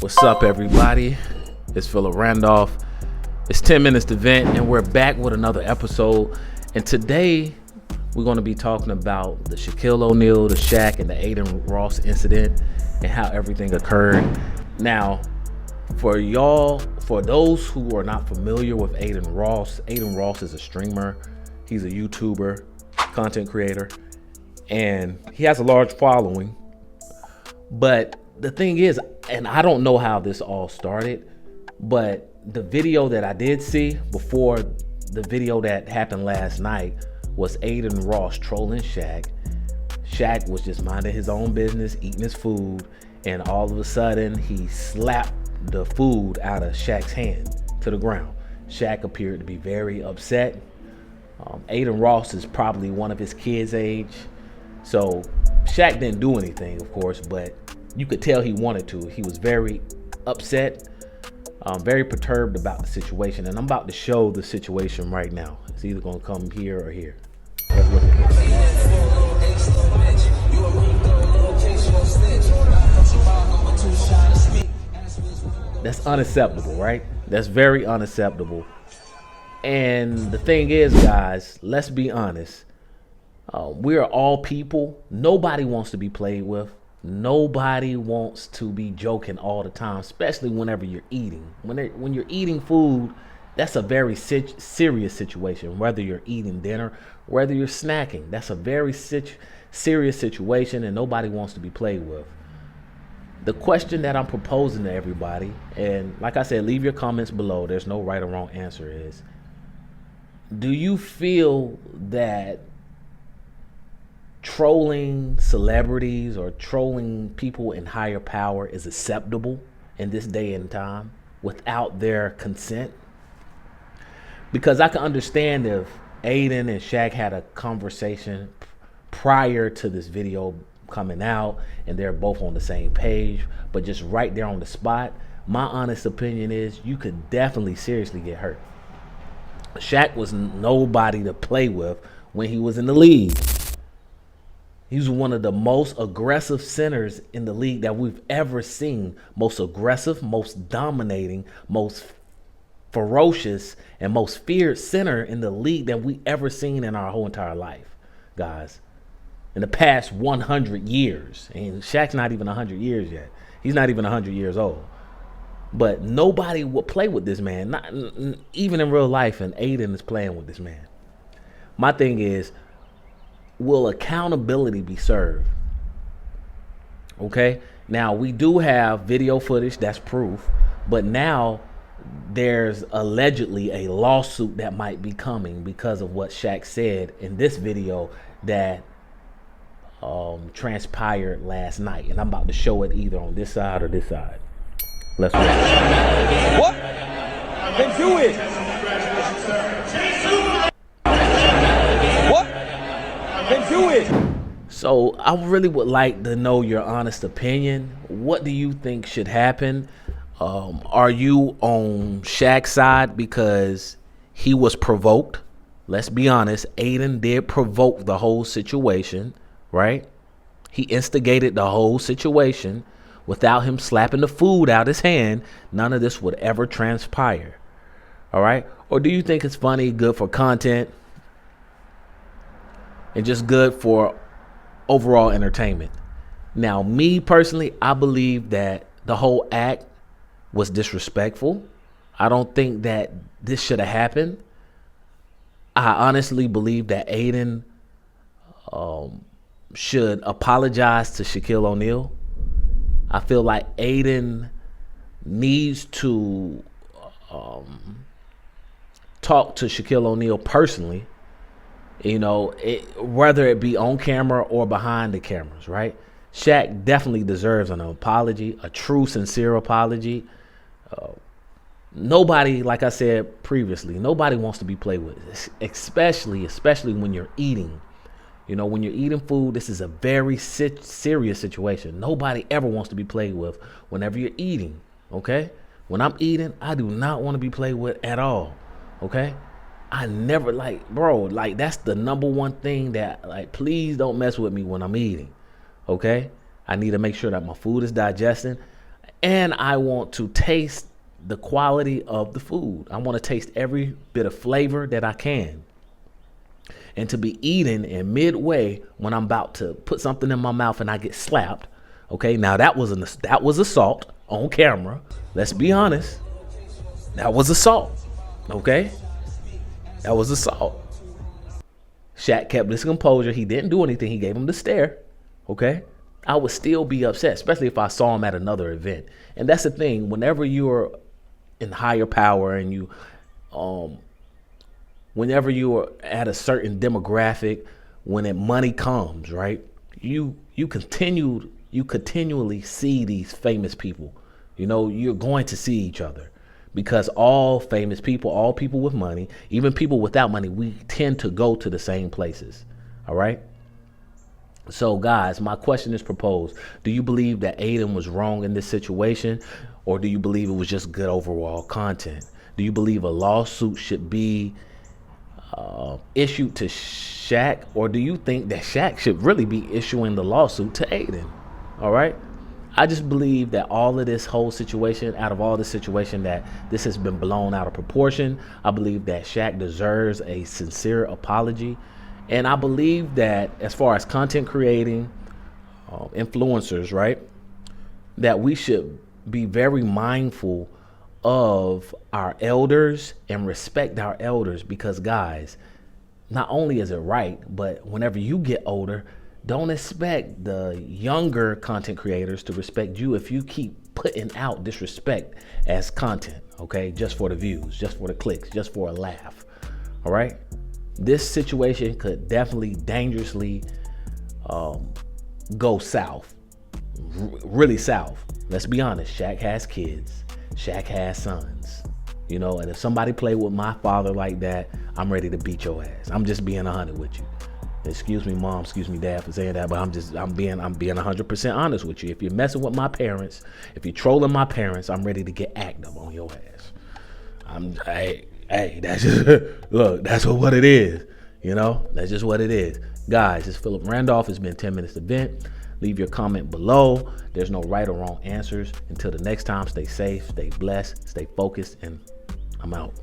What's up, everybody? It's Philip Randolph. It's 10 minutes to vent, and we're back with another episode. And today, we're going to be talking about the Shaquille O'Neal, the Shaq, and the Adin Ross incident and how everything occurred. Now, for those who are not familiar with Adin Ross is a streamer. He's a YouTuber, content creator, and he has a large following. But the thing is, and I don't know how this all started, but the video that I did see before the video that happened last night was Adin Ross trolling Shaq. Shaq was just minding his own business, eating his food, and all of a sudden he slapped the food out of Shaq's hand to the ground. Shaq appeared to be very upset. Adin Ross is probably one of his kids' age, so Shaq didn't do anything, of course, but you could tell he wanted to. He was very upset, very perturbed about the situation, and I'm about to show the situation right now. It's either gonna come here or here. Let's look at this. That's unacceptable, right? That's very unacceptable. And the thing is, guys, let's be honest. We are all people. Nobody wants to be played with. Nobody wants to be joking all the time, especially whenever you're eating. When you're eating food, that's a very serious situation. Whether you're eating dinner, whether you're snacking, that's a very serious situation, and nobody wants to be played with. The question that I'm proposing to everybody, and like I said, leave your comments below. There's no right or wrong answer. Is, do you feel that trolling celebrities or trolling people in higher power is acceptable in this day and time without their consent? Because I can understand if Adin and Shaq had a conversation prior to this video coming out and they're both on the same page, but just right there on the spot, my honest opinion is you could definitely seriously get hurt. Shaq was nobody to play with when he was in the league. He was one of the most aggressive centers in the league that we've ever seen. Most aggressive, most dominating, most ferocious, and most feared center in the league that we ever seen in our whole entire life, guys. In the past 100 years. And Shaq's not even 100 years yet. He's not even 100 years old. But nobody would play with this man, not even in real life, and Adin is playing with this man. My thing is, will accountability be served? Okay, now we do have video footage that's proof, but now there's allegedly a lawsuit that might be coming because of what Shaq said in this video that transpired last night, and I'm about to show it either on this side or this side. Let's watch. What? Then do it. What? Then do it. So I really would like to know your honest opinion. What do you think should happen? Are you on Shaq's side because he was provoked? Let's be honest. Adin did provoke the whole situation, right? He instigated the whole situation. Without him slapping the food out his hand, none of this would ever transpire. All right? Or do you think it's funny, good for content, and just good for overall entertainment? Now, me personally, I believe that the whole act was disrespectful. I don't think that this should have happened. I honestly believe that Adin should apologize to Shaquille O'Neal. I feel like Adin needs to talk to Shaquille O'Neal personally, you know, whether it be on camera or behind the cameras, right? Shaq definitely deserves an apology, a true, sincere apology. Nobody, like I said previously, nobody wants to be played with, especially when you're eating. You know, when you're eating food, this is a very serious situation. Nobody ever wants to be played with whenever you're eating, okay? When I'm eating, I do not want to be played with at all, okay? I never, bro, that's the number one thing that, please don't mess with me when I'm eating, okay? I need to make sure that my food is digesting. And I want to taste the quality of the food. I want to taste every bit of flavor that I can. And to be eating and midway when I'm about to put something in my mouth and I get slapped. Okay, now that was assault on camera. Let's be honest. That was assault. Okay? That was assault. Shaq kept his composure. He didn't do anything. He gave him the stare. Okay? I would still be upset, especially if I saw him at another event. And that's the thing. Whenever you're in higher power and whenever you are at a certain demographic, when money comes, right? You continually see these famous people. You know, you're going to see each other because all famous people, all people with money, even people without money, we tend to go to the same places. All right. So guys, my question is proposed. Do you believe that Adin was wrong in this situation, or do you believe it was just good overall content? Do you believe a lawsuit should be issued to Shaq, or do you think that Shaq should really be issuing the lawsuit to Adin? All right. I just believe that all of this whole situation, out of all this situation, that this has been blown out of proportion. I believe that Shaq deserves a sincere apology. And I believe that as far as content creating, influencers, right, that we should be very mindful of our elders and respect our elders, because guys, not only is it right, but whenever you get older, don't expect the younger content creators to respect you if you keep putting out disrespect as content, okay? Just for the views, just for the clicks, just for a laugh, all right? This situation could definitely dangerously go south, really south. Let's be honest, Shaq has kids, Shaq has sons, you know, and if somebody play with my father like that, I'm ready to beat your ass. I'm just being 100 with you. Excuse me, mom, excuse me, dad, for saying that, but I'm being 100% honest with you. If you're messing with my parents, if you're trolling my parents, I'm ready to get active on your ass. Hey, that's just, look, that's what it is. You know, that's just what it is. Guys, it's Philip Randolph. It's been 10 Minutes Event. Leave your comment below. There's no right or wrong answers. Until the next time, stay safe, stay blessed, stay focused, and I'm out.